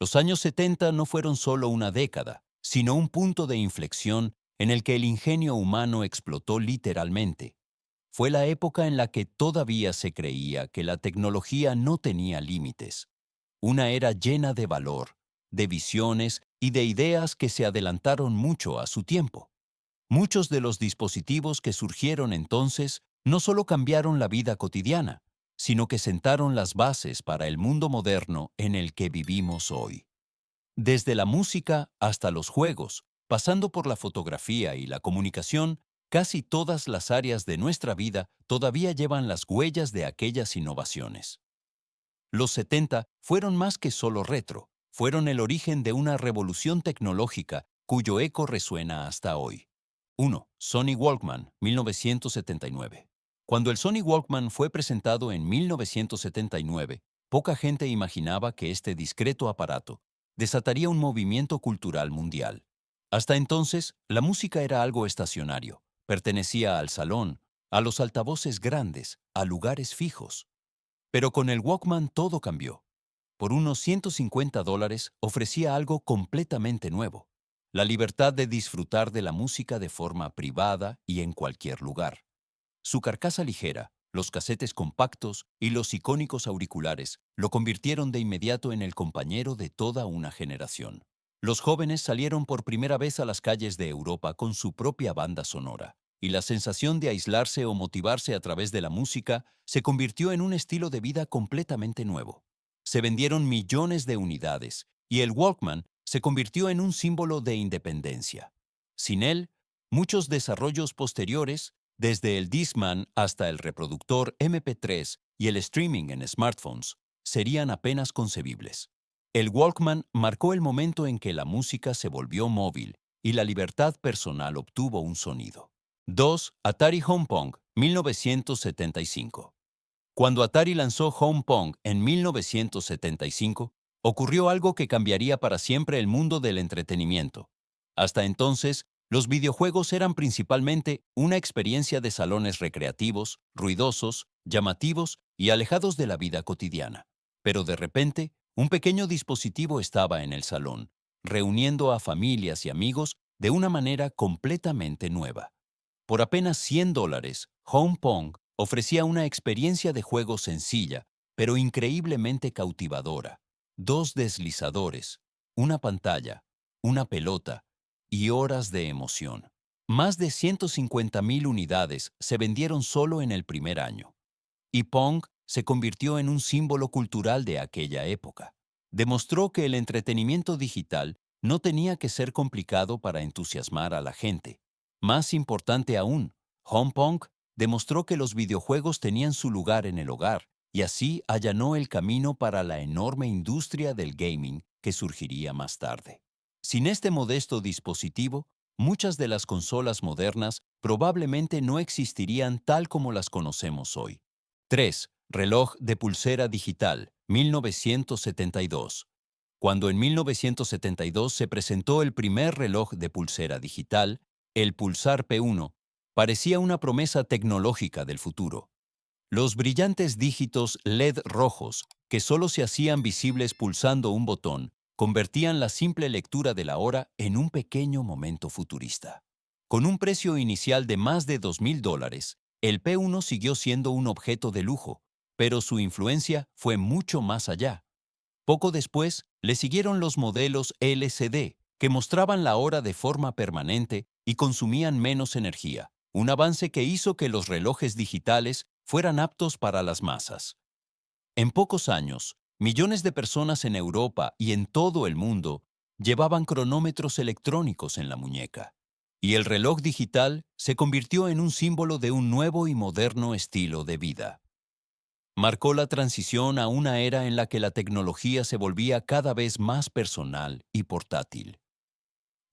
Los años 70 no fueron solo una década, sino un punto de inflexión en el que el ingenio humano explotó literalmente. Fue la época en la que todavía se creía que la tecnología no tenía límites. Una era llena de valor, de visiones y de ideas que se adelantaron mucho a su tiempo. Muchos de los dispositivos que surgieron entonces no solo cambiaron la vida cotidiana, sino que sentaron las bases para el mundo moderno en el que vivimos hoy. Desde la música hasta los juegos, pasando por la fotografía y la comunicación, casi todas las áreas de nuestra vida todavía llevan las huellas de aquellas innovaciones. Los 70 fueron más que solo retro, fueron el origen de una revolución tecnológica cuyo eco resuena hasta hoy. 1. Sony Walkman, 1979. Cuando el Sony Walkman fue presentado en 1979, poca gente imaginaba que este discreto aparato desataría un movimiento cultural mundial. Hasta entonces, la música era algo estacionario, pertenecía al salón, a los altavoces grandes, a lugares fijos. Pero con el Walkman todo cambió. Por unos $150 ofrecía algo completamente nuevo: la libertad de disfrutar de la música de forma privada y en cualquier lugar. Su carcasa ligera, los casetes compactos y los icónicos auriculares lo convirtieron de inmediato en el compañero de toda una generación. Los jóvenes salieron por primera vez a las calles de Europa con su propia banda sonora, y la sensación de aislarse o motivarse a través de la música se convirtió en un estilo de vida completamente nuevo. Se vendieron millones de unidades, y el Walkman se convirtió en un símbolo de independencia. Sin él, muchos desarrollos posteriores, desde el Discman hasta el reproductor MP3 y el streaming en smartphones, serían apenas concebibles. El Walkman marcó el momento en que la música se volvió móvil y la libertad personal obtuvo un sonido. 2. Atari Home Pong, 1975. Cuando Atari lanzó Home Pong en 1975, ocurrió algo que cambiaría para siempre el mundo del entretenimiento. Hasta entonces, los videojuegos eran principalmente una experiencia de salones recreativos, ruidosos, llamativos y alejados de la vida cotidiana. Pero de repente, un pequeño dispositivo estaba en el salón, reuniendo a familias y amigos de una manera completamente nueva. Por apenas $100, Home Pong ofrecía una experiencia de juego sencilla, pero increíblemente cautivadora. Dos deslizadores, una pantalla, una pelota y horas de emoción. Más de 150,000 unidades se vendieron solo en el primer año. Y Pong se convirtió en un símbolo cultural de aquella época. Demostró que el entretenimiento digital no tenía que ser complicado para entusiasmar a la gente. Más importante aún, Home Pong demostró que los videojuegos tenían su lugar en el hogar, y así allanó el camino para la enorme industria del gaming que surgiría más tarde. Sin este modesto dispositivo, muchas de las consolas modernas probablemente no existirían tal como las conocemos hoy. 3. Reloj de pulsera digital, 1972. Cuando en 1972 se presentó el primer reloj de pulsera digital, el Pulsar P1, parecía una promesa tecnológica del futuro. Los brillantes dígitos LED rojos, que solo se hacían visibles pulsando un botón, convertían la simple lectura de la hora en un pequeño momento futurista. Con un precio inicial de más de $2,000, el P1 siguió siendo un objeto de lujo, pero su influencia fue mucho más allá. Poco después, le siguieron los modelos LCD, que mostraban la hora de forma permanente y consumían menos energía, un avance que hizo que los relojes digitales fueran aptos para las masas. En pocos años, millones de personas en Europa y en todo el mundo llevaban cronómetros electrónicos en la muñeca, y el reloj digital se convirtió en un símbolo de un nuevo y moderno estilo de vida. Marcó la transición a una era en la que la tecnología se volvía cada vez más personal y portátil.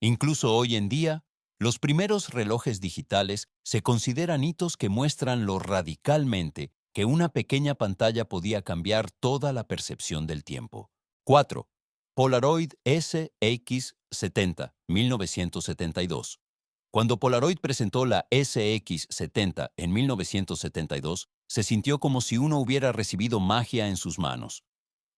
Incluso hoy en día, los primeros relojes digitales se consideran hitos que muestran lo radicalmente que una pequeña pantalla podía cambiar toda la percepción del tiempo. 4. Polaroid SX70, 1972. Cuando Polaroid presentó la SX70 en 1972, se sintió como si uno hubiera recibido magia en sus manos.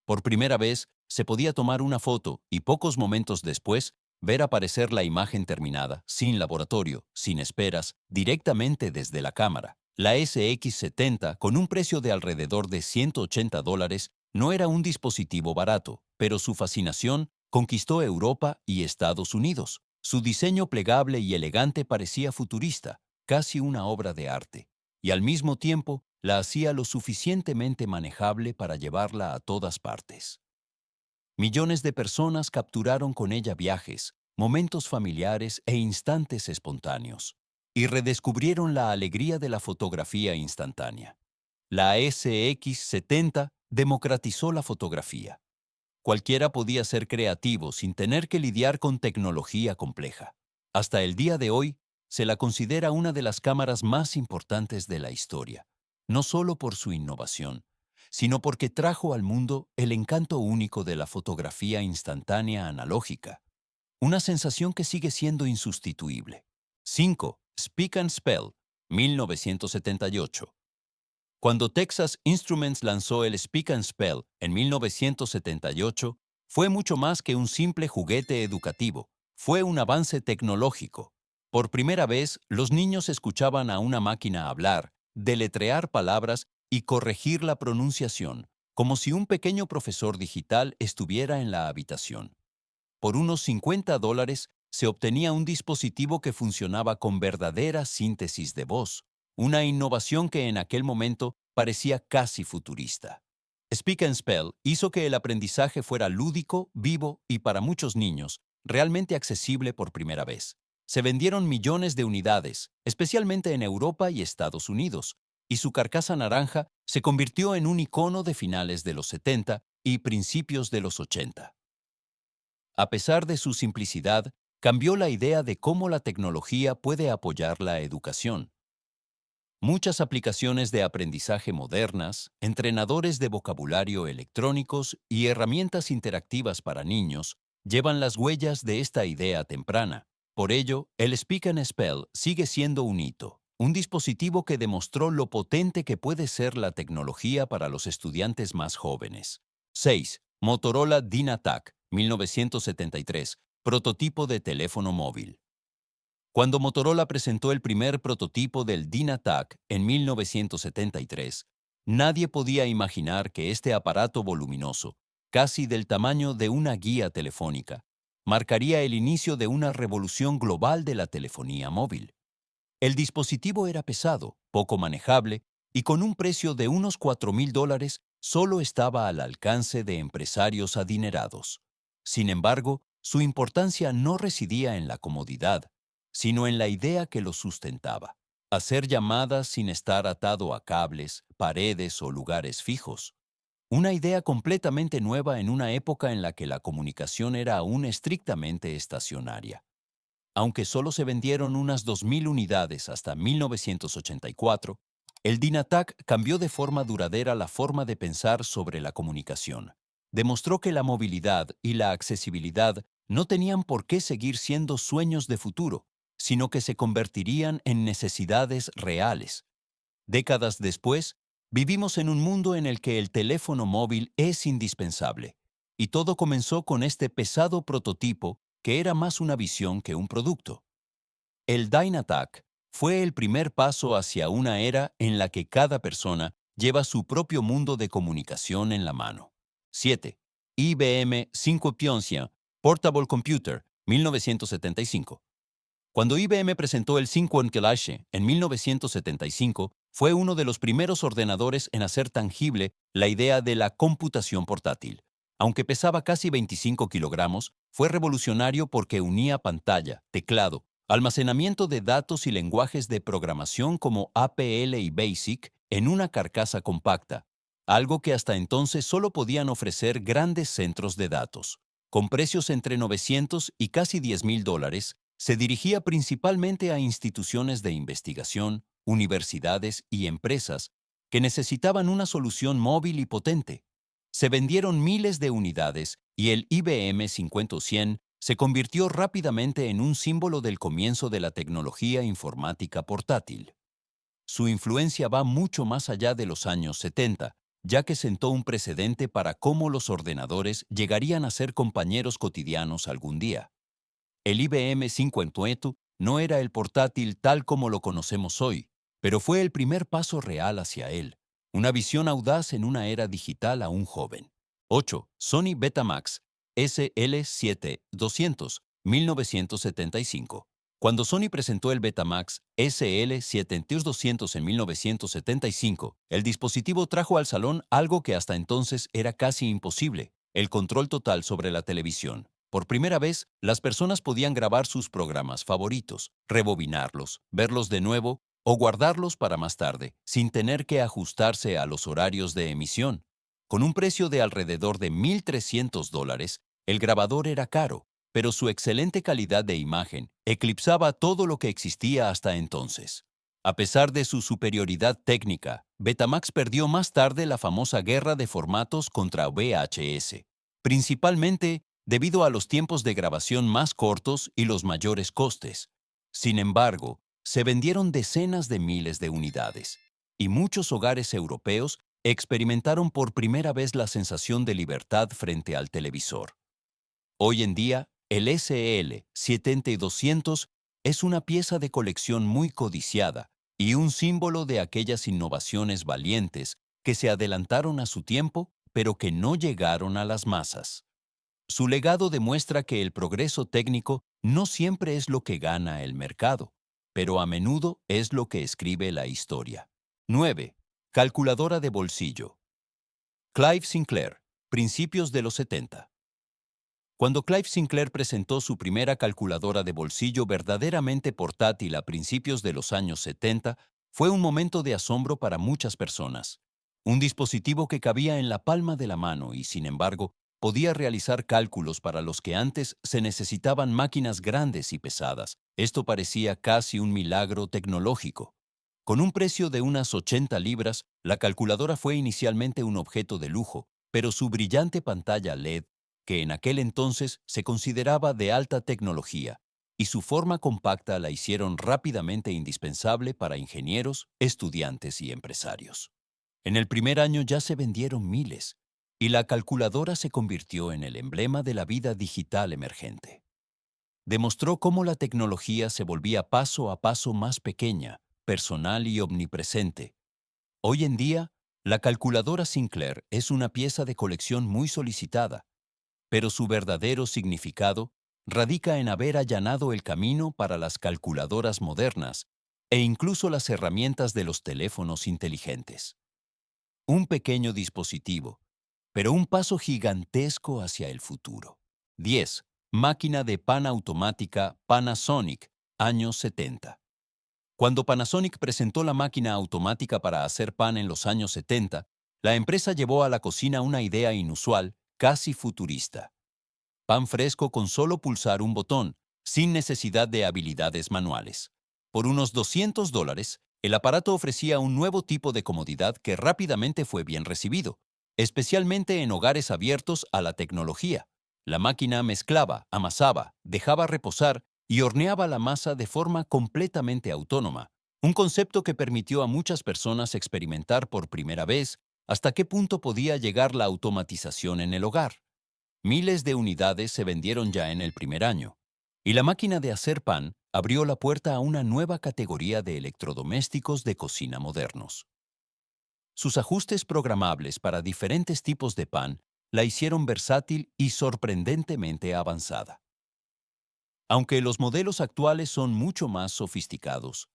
Por primera vez, Se podía tomar una foto y pocos momentos después ver aparecer la imagen terminada, sin laboratorio, sin esperas, directamente desde la cámara. La SX70, con un precio de alrededor de $180, no era un dispositivo barato, pero su fascinación conquistó Europa y Estados Unidos. Su diseño plegable y elegante parecía futurista, casi una obra de arte, y al mismo tiempo la hacía lo suficientemente manejable para llevarla a todas partes. Millones de personas capturaron con ella viajes, momentos familiares e instantes espontáneos, y redescubrieron la alegría de la fotografía instantánea. La SX70 democratizó la fotografía. Cualquiera podía ser creativo sin tener que lidiar con tecnología compleja. Hasta el día de hoy, se la considera una de las cámaras más importantes de la historia, no solo por su innovación, sino porque trajo al mundo el encanto único de la fotografía instantánea analógica, una sensación que sigue siendo insustituible. 5. Speak and Spell, 1978. Cuando Texas Instruments lanzó el Speak and Spell en 1978, fue mucho más que un simple juguete educativo, fue un avance tecnológico. Por primera vez, los niños escuchaban a una máquina hablar, deletrear palabras y corregir la pronunciación, como si un pequeño profesor digital estuviera en la habitación. Por unos $50 se obtenía un dispositivo que funcionaba con verdadera síntesis de voz, una innovación que en aquel momento parecía casi futurista. Speak and Spell hizo que el aprendizaje fuera lúdico, vivo y para muchos niños, realmente accesible por primera vez. Se vendieron millones de unidades, especialmente en Europa y Estados Unidos, y su carcasa naranja se convirtió en un icono de finales de los 70 y principios de los 80. A pesar de su simplicidad, cambió la idea de cómo la tecnología puede apoyar la educación. Muchas aplicaciones de aprendizaje modernas, entrenadores de vocabulario electrónicos y herramientas interactivas para niños llevan las huellas de esta idea temprana. Por ello, el Speak and Spell sigue siendo un hito, un dispositivo que demostró lo potente que puede ser la tecnología para los estudiantes más jóvenes. 6. Motorola DynaTAC, 1973, prototipo de teléfono móvil. Cuando Motorola presentó el primer prototipo del DynaTAC en 1973, nadie podía imaginar que este aparato voluminoso, casi del tamaño de una guía telefónica, marcaría el inicio de una revolución global de la telefonía móvil. El dispositivo era pesado, poco manejable y con un precio de unos $4,000 solo estaba al alcance de empresarios adinerados. Sin embargo, su importancia no residía en la comodidad, sino en la idea que lo sustentaba: hacer llamadas sin estar atado a cables, paredes o lugares fijos. Una idea completamente nueva en una época en la que la comunicación era aún estrictamente estacionaria. Aunque solo se vendieron unas 2,000 unidades hasta 1984, el DynaTAC cambió de forma duradera la forma de pensar sobre la comunicación. Demostró que la movilidad y la accesibilidad no tenían por qué seguir siendo sueños de futuro, sino que se convertirían en necesidades reales. Décadas después, vivimos en un mundo en el que el teléfono móvil es indispensable, y todo comenzó con este pesado prototipo que era más una visión que un producto. El DynaTAC fue el primer paso hacia una era en la que cada persona lleva su propio mundo de comunicación en la mano. 7. IBM 5 Pioneer Portable Computer, 1975. Cuando IBM presentó el 5 Enclash en 1975, fue uno de los primeros ordenadores en hacer tangible la idea de la computación portátil. Aunque pesaba casi 25 kilogramos, fue revolucionario porque unía pantalla, teclado, almacenamiento de datos y lenguajes de programación como APL y BASIC en una carcasa compacta, algo que hasta entonces solo podían ofrecer grandes centros de datos. Con precios entre 900 y casi $10,000, se dirigía principalmente a instituciones de investigación, universidades y empresas que necesitaban una solución móvil y potente. Se vendieron miles de unidades y el IBM 50-100 se convirtió rápidamente en un símbolo del comienzo de la tecnología informática portátil. Su influencia va mucho más allá de los años 70, ya que sentó un precedente para cómo los ordenadores llegarían a ser compañeros cotidianos algún día. El IBM 500 no era el portátil tal como lo conocemos hoy, pero fue el primer paso real hacia él, una visión audaz en una era digital aún joven. 8. Sony Betamax SL7-200, 1975. Cuando Sony presentó el Betamax SL7-200 en 1975, el dispositivo trajo al salón algo que hasta entonces era casi imposible: el control total sobre la televisión. Por primera vez, las personas podían grabar sus programas favoritos, rebobinarlos, verlos de nuevo o guardarlos para más tarde, sin tener que ajustarse a los horarios de emisión. Con un precio de alrededor de $1,300, el grabador era caro, pero su excelente calidad de imagen eclipsaba todo lo que existía hasta entonces. A pesar de su superioridad técnica, Betamax perdió más tarde la famosa guerra de formatos contra VHS, principalmente debido a los tiempos de grabación más cortos y los mayores costes. Sin embargo, se vendieron decenas de miles de unidades, y muchos hogares europeos experimentaron por primera vez la sensación de libertad frente al televisor. Hoy en día, el SL7-200 es una pieza de colección muy codiciada y un símbolo de aquellas innovaciones valientes que se adelantaron a su tiempo, pero que no llegaron a las masas. Su legado demuestra que el progreso técnico no siempre es lo que gana el mercado, pero a menudo es lo que escribe la historia. 9. Calculadora de bolsillo. Clive Sinclair, principios de los 70. Cuando Clive Sinclair presentó su primera calculadora de bolsillo verdaderamente portátil a principios de los años 70, fue un momento de asombro para muchas personas. Un dispositivo que cabía en la palma de la mano y, sin embargo, podía realizar cálculos para los que antes se necesitaban máquinas grandes y pesadas. Esto parecía casi un milagro tecnológico. Con un precio de unas 80 libras, la calculadora fue inicialmente un objeto de lujo, pero su brillante pantalla LED, que en aquel entonces se consideraba de alta tecnología, y su forma compacta la hicieron rápidamente indispensable para ingenieros, estudiantes y empresarios. En el primer año ya se vendieron miles, y la calculadora se convirtió en el emblema de la vida digital emergente. Demostró cómo la tecnología se volvía paso a paso más pequeña, personal y omnipresente. Hoy en día, la calculadora Sinclair es una pieza de colección muy solicitada, pero su verdadero significado radica en haber allanado el camino para las calculadoras modernas e incluso las herramientas de los teléfonos inteligentes. Un pequeño dispositivo, pero un paso gigantesco hacia el futuro. 10. Máquina de pan automática Panasonic, años 70. Cuando Panasonic presentó la máquina automática para hacer pan en los años 70, la empresa llevó a la cocina una idea inusual, casi futurista: pan fresco con solo pulsar un botón, sin necesidad de habilidades manuales. Por unos $200, el aparato ofrecía un nuevo tipo de comodidad que rápidamente fue bien recibido, especialmente en hogares abiertos a la tecnología. La máquina mezclaba, amasaba, dejaba reposar y horneaba la masa de forma completamente autónoma, un concepto que permitió a muchas personas experimentar por primera vez hasta qué punto podía llegar la automatización en el hogar. Miles de unidades se vendieron ya en el primer año, y la máquina de hacer pan abrió la puerta a una nueva categoría de electrodomésticos de cocina modernos. Sus ajustes programables para diferentes tipos de pan la hicieron versátil y sorprendentemente avanzada. Aunque los modelos actuales son mucho más sofisticados,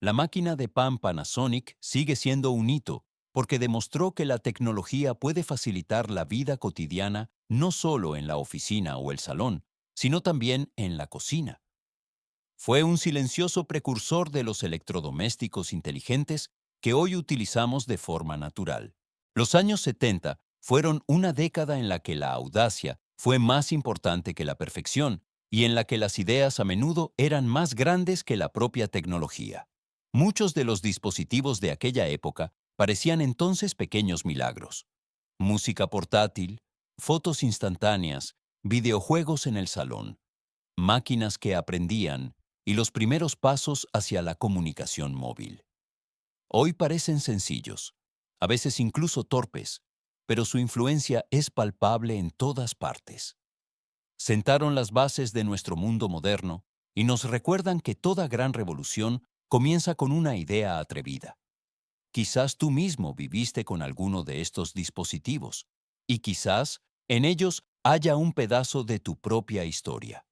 la máquina de pan Panasonic sigue siendo un hito porque demostró que la tecnología puede facilitar la vida cotidiana no solo en la oficina o el salón, sino también en la cocina. Fue un silencioso precursor de los electrodomésticos inteligentes que hoy utilizamos de forma natural. Los años 70 fueron una década en la que la audacia fue más importante que la perfección y en la que las ideas a menudo eran más grandes que la propia tecnología. Muchos de los dispositivos de aquella época parecían entonces pequeños milagros: música portátil, fotos instantáneas, videojuegos en el salón, máquinas que aprendían y los primeros pasos hacia la comunicación móvil. Hoy parecen sencillos, a veces incluso torpes, pero su influencia es palpable en todas partes. Sentaron las bases de nuestro mundo moderno y nos recuerdan que toda gran revolución comienza con una idea atrevida. Quizás tú mismo viviste con alguno de estos dispositivos, y quizás en ellos haya un pedazo de tu propia historia.